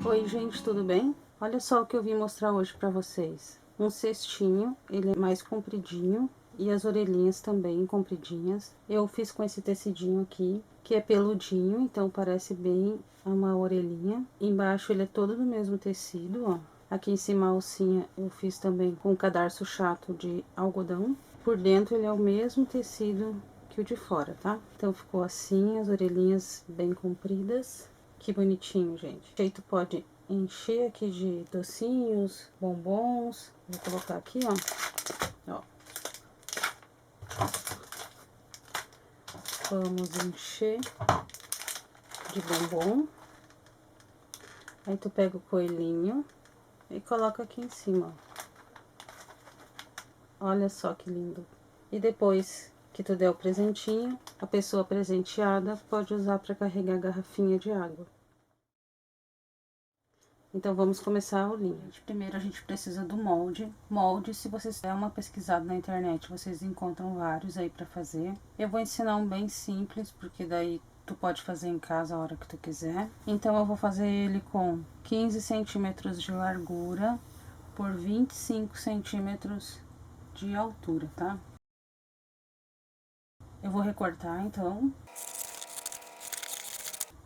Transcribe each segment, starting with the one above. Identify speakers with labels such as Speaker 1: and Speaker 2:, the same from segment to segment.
Speaker 1: Oi gente, tudo bem? Olha só o que eu vim mostrar hoje pra vocês. Um cestinho, ele é mais compridinho e as orelhinhas também compridinhas. Eu fiz com esse tecidinho aqui, que é peludinho, então parece bem uma orelhinha. Embaixo ele é todo do mesmo tecido, ó. Aqui em cima a alcinha eu fiz também com cadarço chato de algodão. Por dentro ele é o mesmo tecido que o de fora, tá? Então ficou assim, as orelhinhas bem compridas. Que bonitinho, gente. O jeito pode encher aqui de docinhos, bombons. Vou colocar aqui, ó. Vamos encher de bombom. Aí tu pega o coelhinho e coloca aqui em cima, ó. Olha só que lindo. E depois que tu der o presentinho, a pessoa presenteada pode usar para carregar a garrafinha de água. Então, vamos começar a aulinha. Primeiro, a gente precisa do molde. Molde, se vocês der uma pesquisada na internet, vocês encontram vários aí pra fazer. Eu vou ensinar um bem simples, porque daí tu pode fazer em casa a hora que tu quiser. Então, eu vou fazer ele com 15 centímetros de largura por 25 centímetros de altura, tá? Eu vou recortar, então.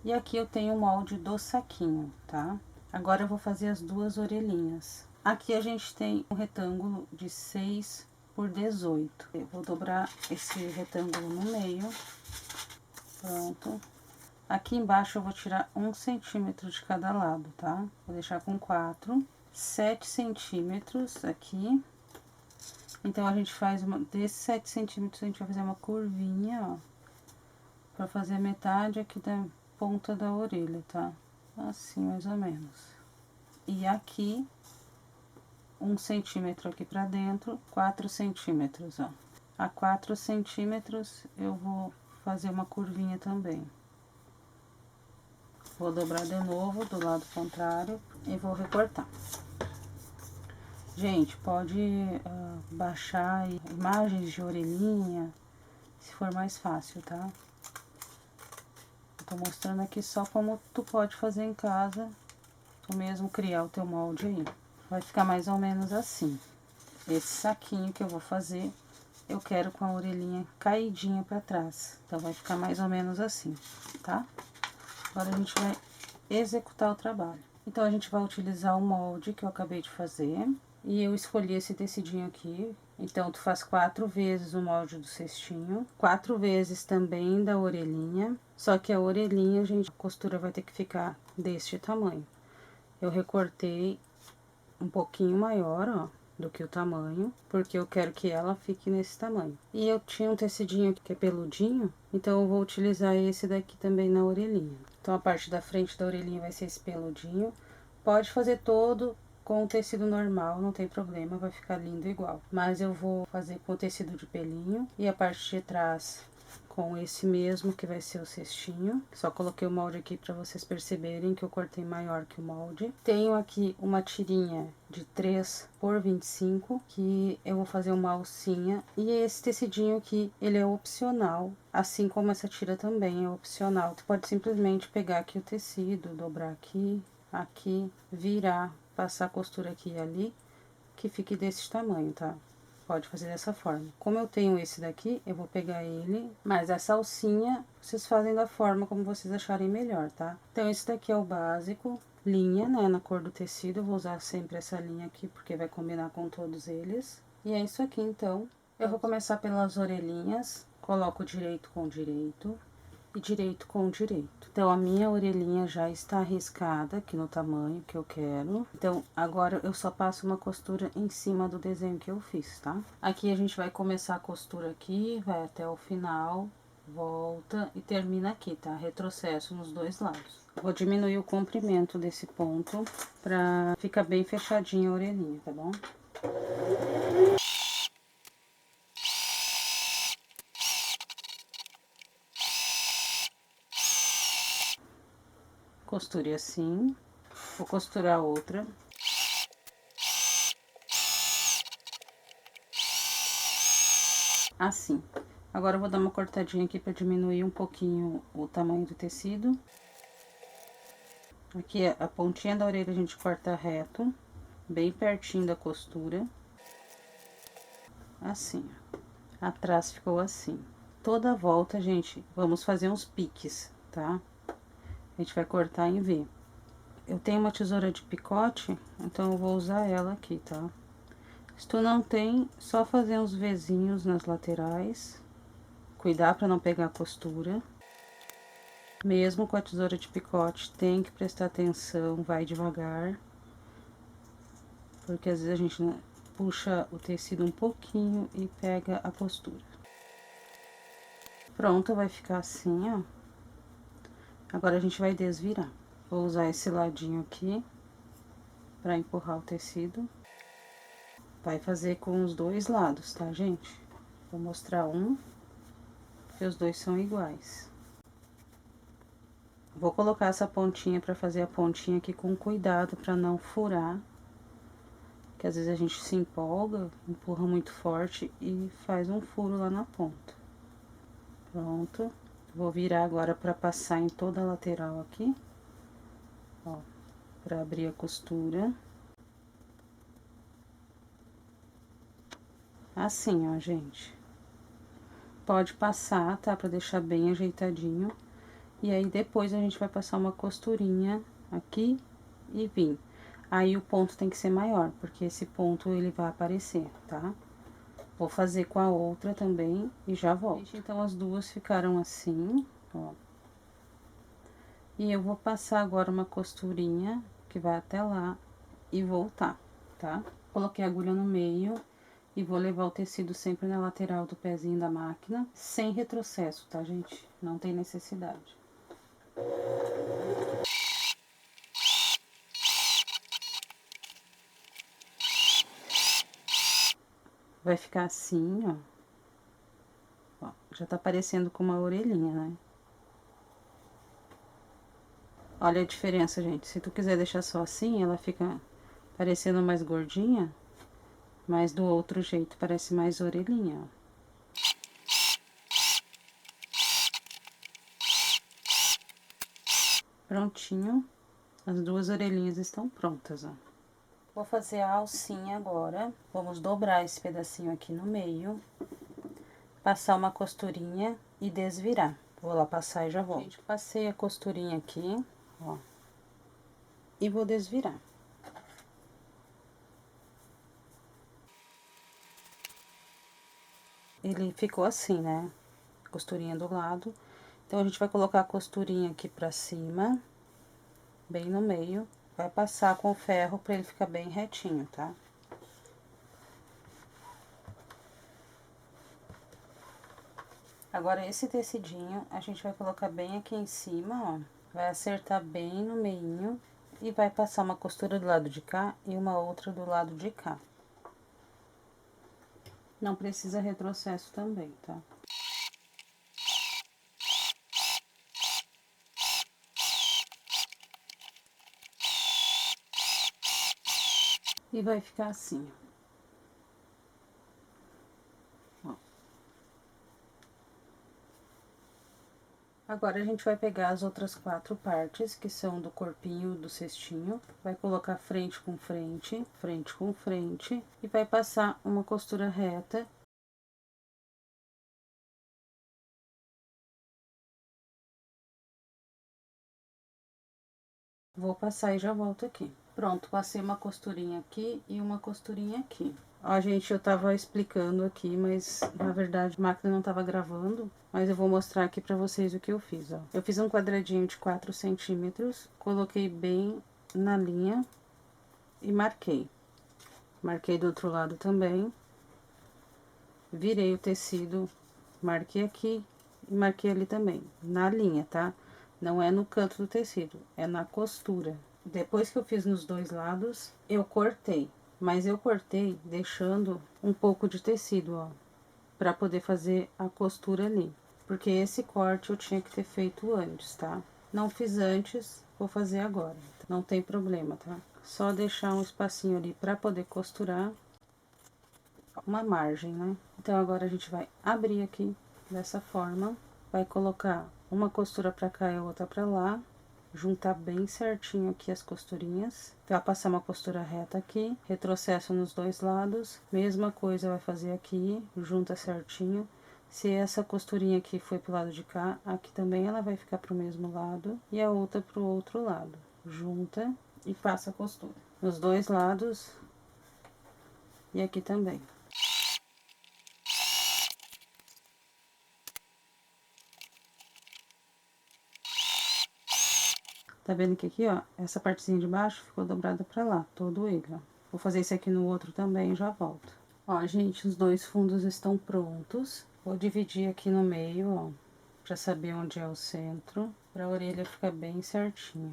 Speaker 1: E aqui eu tenho o molde do saquinho, tá? Agora eu vou fazer as duas orelhinhas. Aqui a gente tem um retângulo de 6 por 18. Eu vou dobrar esse retângulo no meio. Pronto. Aqui embaixo eu vou tirar 1 centímetro de cada lado, tá? Vou deixar com 4. 7 centímetros aqui. Então, a gente faz desses 7 centímetros, a gente vai fazer uma curvinha, ó. Pra fazer a metade aqui da ponta da orelha, tá? Assim, mais ou menos. E aqui, 1 centímetro aqui pra dentro, 4 centímetros, ó. A 4 centímetros eu vou fazer uma curvinha também. Vou dobrar de novo do lado contrário e vou recortar. Gente, pode baixar imagens de orelhinha, se for mais fácil, tá? Tô mostrando aqui só como tu pode fazer em casa, tu mesmo criar o teu molde aí. Vai ficar mais ou menos assim. Esse saquinho que eu vou fazer, eu quero com a orelhinha caidinha pra trás. Então, vai ficar mais ou menos assim, tá? Agora, a gente vai executar o trabalho. Então, a gente vai utilizar o molde que eu acabei de fazer. E eu escolhi esse tecidinho aqui. Então, tu faz 4 vezes o molde do cestinho, 4 vezes também da orelhinha. Só que a orelhinha, gente, a costura vai ter que ficar deste tamanho. Eu recortei um pouquinho maior, ó, do que o tamanho, porque eu quero que ela fique nesse tamanho. E eu tinha um tecidinho aqui que é peludinho, então eu vou utilizar esse daqui também na orelhinha. Então, a parte da frente da orelhinha vai ser esse peludinho. Pode fazer todo com o tecido normal, não tem problema, vai ficar lindo igual. Mas eu vou fazer com o tecido de pelinho e a parte de trás com esse mesmo, que vai ser o cestinho. Só coloquei o molde aqui pra vocês perceberem que eu cortei maior que o molde. Tenho aqui uma tirinha de 3 por 25, que eu vou fazer uma alcinha. E esse tecidinho aqui, ele é opcional, assim como essa tira também é opcional. Tu pode simplesmente pegar aqui o tecido, dobrar aqui, aqui, virar, passar a costura aqui e ali, que fique desse tamanho, tá? Pode fazer dessa forma. Como eu tenho esse daqui, eu vou pegar ele, mas essa alcinha vocês fazem da forma como vocês acharem melhor, tá? Então, esse daqui é o básico, linha, né, na cor do tecido. Eu vou usar sempre essa linha aqui, porque vai combinar com todos eles. E é isso aqui, então. Eu vou começar pelas orelhinhas, coloco direito com direito e direito com direito. Então, a minha orelhinha já está riscada aqui no tamanho que eu quero. Então, agora eu só passo uma costura em cima do desenho que eu fiz, tá? Aqui a gente vai começar a costura aqui, vai até o final, volta e termina aqui, tá? Retrocesso nos dois lados. Vou diminuir o comprimento desse ponto pra ficar bem fechadinha a orelhinha, tá bom? Costure assim. Vou costurar outra. Assim. Agora eu vou dar uma cortadinha aqui pra diminuir um pouquinho o tamanho do tecido. Aqui, a pontinha da orelha a gente corta reto, bem pertinho da costura. Assim, ó. Atrás ficou assim. Toda a volta, gente, vamos fazer uns piques, tá? A gente vai cortar em V. Eu tenho uma tesoura de picote, então eu vou usar ela aqui, tá? Se tu não tem, só fazer uns Vzinhos nas laterais. Cuidar pra não pegar a costura. Mesmo com a tesoura de picote, tem que prestar atenção, vai devagar. Porque às vezes a gente, né, puxa o tecido um pouquinho e pega a costura. Pronto, vai ficar assim, ó. Agora a gente vai desvirar. Vou usar esse ladinho aqui pra empurrar o tecido. Vai fazer com os dois lados, tá, gente? Vou mostrar um, que os dois são iguais. Vou colocar essa pontinha pra fazer a pontinha aqui com cuidado pra não furar. Que às vezes a gente se empolga, empurra muito forte e faz um furo lá na ponta. Pronto. Vou virar agora pra passar em toda a lateral aqui. Ó, pra abrir a costura. Assim, ó, gente. Pode passar, tá? Pra deixar bem ajeitadinho. E aí, depois a gente vai passar uma costurinha aqui e vir. Aí, o ponto tem que ser maior, porque esse ponto ele vai aparecer, tá? Vou fazer com a outra também e já volto. Então, as duas ficaram assim, ó. E eu vou passar agora uma costurinha que vai até lá e voltar, tá? Coloquei a agulha no meio e vou levar o tecido sempre na lateral do pezinho da máquina, sem retrocesso, tá, gente? Não tem necessidade. Vai ficar assim, ó. Ó, já tá parecendo com uma orelhinha, né? Olha a diferença, gente. Se tu quiser deixar só assim, ela fica parecendo mais gordinha, mas do outro jeito parece mais orelhinha, ó. Prontinho. As duas orelhinhas estão prontas, ó. Vou fazer a alcinha agora. Vamos dobrar esse pedacinho aqui no meio. Passar uma costurinha e desvirar. Vou lá passar e já volto. Gente, passei a costurinha aqui, ó. E vou desvirar. Ele ficou assim, né? Costurinha do lado. Então, a gente vai colocar a costurinha aqui pra cima, bem no meio. Vai passar com o ferro pra ele ficar bem retinho, tá? Agora, esse tecidinho, a gente vai colocar bem aqui em cima, ó. Vai acertar bem no meinho e vai passar uma costura do lado de cá e uma outra do lado de cá. Não precisa retrocesso também, tá? E vai ficar assim, ó. Agora, a gente vai pegar as outras 4 partes, que são do corpinho do cestinho, vai colocar frente com frente, frente com frente, e vai passar uma costura reta. Vou passar e já volto aqui. Pronto, passei uma costurinha aqui e uma costurinha aqui. Ó, gente, eu tava explicando aqui, mas na verdade a máquina não tava gravando. Mas eu vou mostrar aqui pra vocês o que eu fiz, ó. Eu fiz um quadradinho de 4 centímetros, coloquei bem na linha e marquei. Marquei do outro lado também. Virei o tecido, marquei aqui e marquei ali também, na linha, tá? Não é no canto do tecido, é na costura. Depois que eu fiz nos dois lados, eu cortei. Mas eu cortei deixando um pouco de tecido, ó, pra poder fazer a costura ali. Porque esse corte eu tinha que ter feito antes, tá? Não fiz antes, vou fazer agora. Não tem problema, tá? Só deixar um espacinho ali pra poder costurar. Uma margem, né? Então, agora a gente vai abrir aqui dessa forma. Vai colocar uma costura pra cá e a outra pra lá. juntar bem certinho aqui as costurinhas. Vai passar uma costura reta aqui, retrocesso nos dois lados, mesma coisa vai fazer aqui, junta certinho. Se essa costurinha aqui foi pro lado de cá, aqui também ela vai ficar pro mesmo lado e a outra pro outro lado. Junta e passa a costura nos dois lados e aqui também. Tá vendo que aqui, ó, essa partezinha de baixo ficou dobrada pra lá, todo ele, ó. Vou fazer isso aqui no outro também e já volto. Ó, gente, os dois fundos estão prontos. Vou dividir aqui no meio, ó, pra saber onde é o centro, pra orelha ficar bem certinha.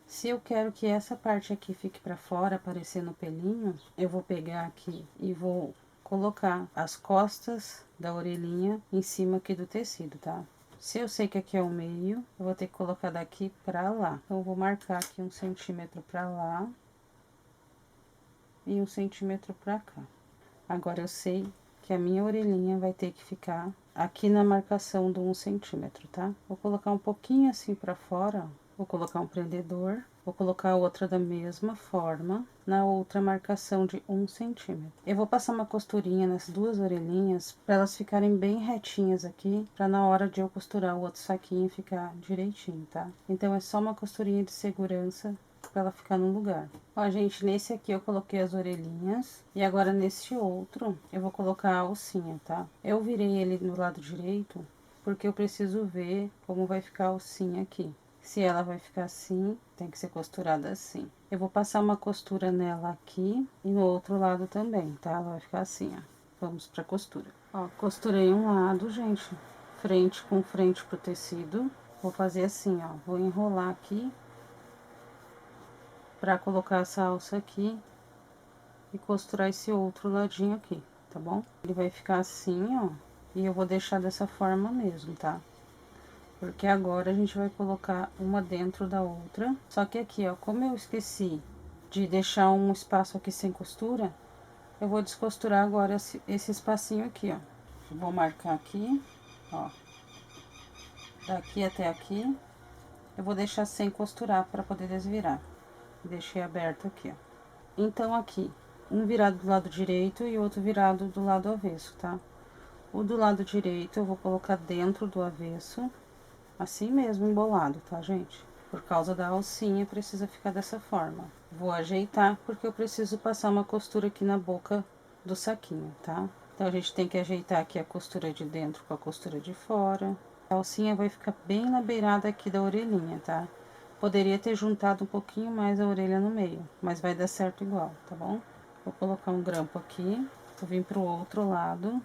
Speaker 1: Se eu quero que essa parte aqui fique pra fora, aparecendo o pelinho, eu vou pegar aqui e vou colocar as costas da orelhinha em cima aqui do tecido, tá? Se eu sei que aqui é o meio, eu vou ter que colocar daqui pra lá. Então, eu vou marcar aqui 1 centímetro pra lá e 1 centímetro pra cá. Agora, eu sei que a minha orelhinha vai ter que ficar aqui na marcação do 1 centímetro, tá? Vou colocar um pouquinho assim pra fora, ó. Vou colocar um prendedor, vou colocar outra da mesma forma, na outra marcação de 1 centímetro. Eu vou passar uma costurinha nas duas orelhinhas, para elas ficarem bem retinhas aqui, para na hora de eu costurar o outro saquinho ficar direitinho, tá? Então, é só uma costurinha de segurança para ela ficar no lugar. Ó, gente, nesse aqui eu coloquei as orelhinhas, e agora nesse outro eu vou colocar a alcinha, tá? Eu virei ele do lado direito, porque eu preciso ver como vai ficar a alcinha aqui. Se ela vai ficar assim, tem que ser costurada assim. Eu vou passar uma costura nela aqui e no outro lado também, tá? Ela vai ficar assim, ó. Vamos pra costura. Ó, costurei um lado, gente, frente com frente pro tecido. Vou fazer assim, ó, vou enrolar aqui pra colocar essa alça aqui e costurar esse outro ladinho aqui, tá bom? Ele vai ficar assim, ó, e eu vou deixar dessa forma mesmo, tá? Porque agora a gente vai colocar uma dentro da outra. Só que aqui, ó, como eu esqueci de deixar um espaço aqui sem costura, eu vou descosturar agora esse espacinho aqui, ó. Eu vou marcar aqui, ó. Daqui até aqui, eu vou deixar sem costurar para poder desvirar. Deixei aberto aqui, ó. Então, aqui, um virado do lado direito e outro virado do lado avesso, tá? O do lado direito eu vou colocar dentro do avesso. Assim mesmo, embolado, tá, gente? Por causa da alcinha, precisa ficar dessa forma. Vou ajeitar, porque eu preciso passar uma costura aqui na boca do saquinho, tá? Então, a gente tem que ajeitar aqui a costura de dentro com a costura de fora. A alcinha vai ficar bem na beirada aqui da orelhinha, tá? Poderia ter juntado um pouquinho mais a orelha no meio, mas vai dar certo igual, tá bom? Vou colocar um grampo aqui, vou vir pro outro lado.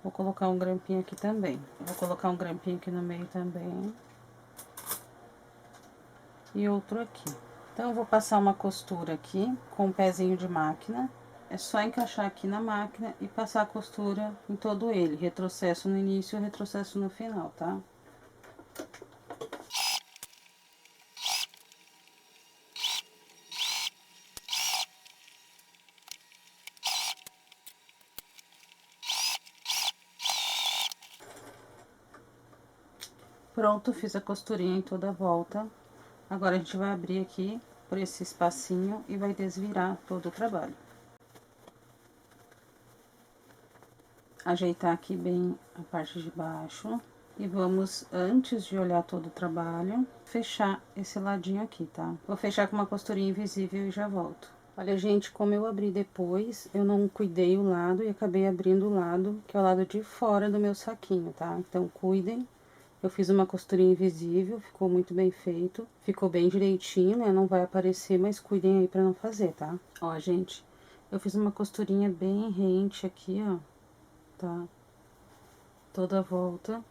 Speaker 1: Vou colocar um grampinho aqui também. Vou colocar um grampinho aqui no meio também. E outro aqui. Então, eu vou passar uma costura aqui com um pezinho de máquina. É só encaixar aqui na máquina e passar a costura em todo ele. Retrocesso no início e retrocesso no final, tá? Pronto, fiz a costurinha em toda a volta. Agora, a gente vai abrir aqui por esse espacinho e vai desvirar todo o trabalho. Ajeitar aqui bem a parte de baixo. E vamos, antes de olhar todo o trabalho, fechar esse ladinho aqui, tá? Vou fechar com uma costurinha invisível e já volto. Olha, gente, como eu abri depois, eu não cuidei o lado e acabei abrindo o lado, que é o lado de fora do meu saquinho, tá? Então, cuidem. Eu fiz uma costurinha invisível, ficou muito bem feito. Ficou bem direitinho, né? Não vai aparecer, mas cuidem aí pra não fazer, tá? Ó, gente, eu fiz uma costurinha bem rente aqui, ó, tá? Toda a volta.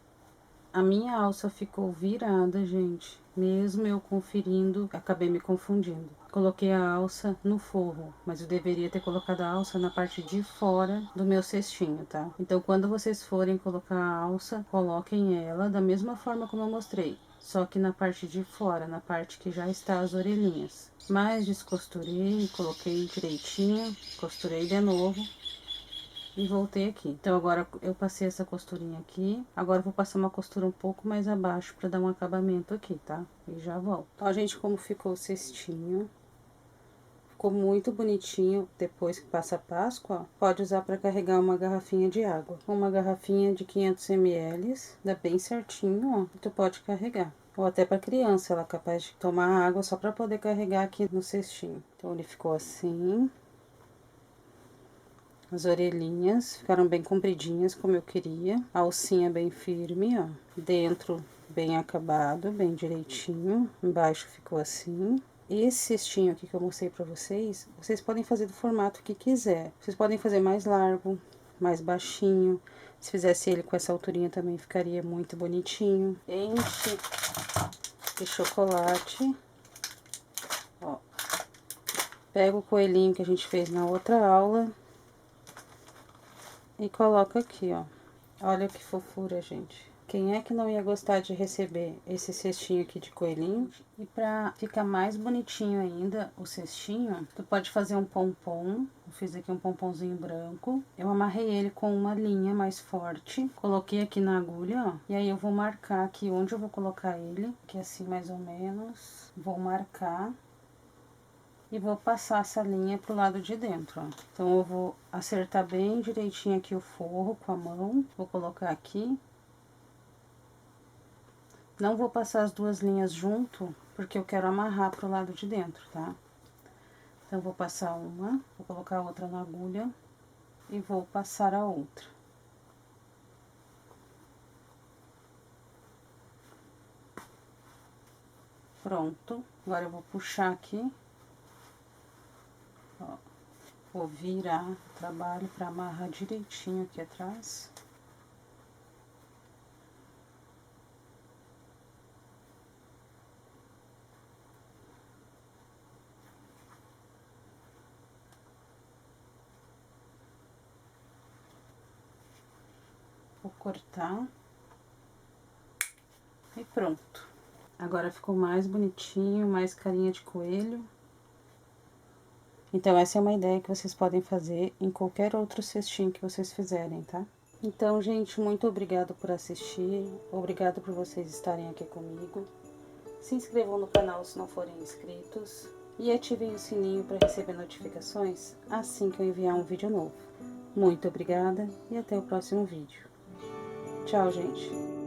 Speaker 1: A minha alça ficou virada, gente. Mesmo eu conferindo, acabei me confundindo. Coloquei a alça no forro, mas eu deveria ter colocado a alça na parte de fora do meu cestinho, tá? Então, quando vocês forem colocar a alça, coloquem ela da mesma forma como eu mostrei. Só que na parte de fora, na parte que já está as orelhinhas. Mas descosturei, coloquei direitinho, costurei de novo. e voltei aqui. Então, agora eu passei essa costurinha aqui. Agora eu vou passar uma costura um pouco mais abaixo pra dar um acabamento aqui, tá? E já volto. Ó, gente, como ficou o cestinho. Ficou muito bonitinho. Depois que passa a Páscoa, ó, pode usar pra carregar uma garrafinha de água. Uma garrafinha de 500 ml, dá bem certinho, ó. Tu pode carregar. Ou até pra criança, ela é capaz de tomar água só pra poder carregar aqui no cestinho. Então, ele ficou assim. As orelhinhas ficaram bem compridinhas, como eu queria. A alcinha bem firme, ó. Dentro bem acabado, bem direitinho. Embaixo ficou assim. Esse cestinho aqui que eu mostrei pra vocês, vocês podem fazer do formato que quiser. Vocês podem fazer mais largo, mais baixinho. Se fizesse ele com essa alturinha também ficaria muito bonitinho. Enche de chocolate. Ó. Pega o coelhinho que a gente fez na outra aula. E coloca aqui, ó. Olha que fofura, gente. Quem é que não ia gostar de receber esse cestinho aqui de coelhinho? E pra ficar mais bonitinho ainda o cestinho, tu pode fazer um pompom. Eu fiz aqui um pomponzinho branco. Eu amarrei ele com uma linha mais forte. Coloquei aqui na agulha, ó. E aí eu vou marcar aqui onde eu vou colocar ele. Que é assim mais ou menos. Vou marcar. E vou passar essa linha pro lado de dentro, ó. Então, eu vou acertar bem direitinho aqui o forro com a mão. Vou colocar aqui. Não vou passar as duas linhas junto, porque eu quero amarrar pro lado de dentro, tá? Então, vou passar uma, vou colocar a outra na agulha e vou passar a outra. Pronto. Agora, eu vou puxar aqui. Ó. Vou virar o trabalho pra amarrar direitinho aqui atrás. Vou cortar. E pronto. Agora ficou mais bonitinho, mais carinha de coelho. Então, essa é uma ideia que vocês podem fazer em qualquer outro cestinho que vocês fizerem, tá? Então, gente, muito obrigada por assistir. Obrigada por vocês estarem aqui comigo. Se inscrevam no canal se não forem inscritos. E ativem o sininho para receber notificações assim que eu enviar um vídeo novo. Muito obrigada e até o próximo vídeo. Tchau, gente!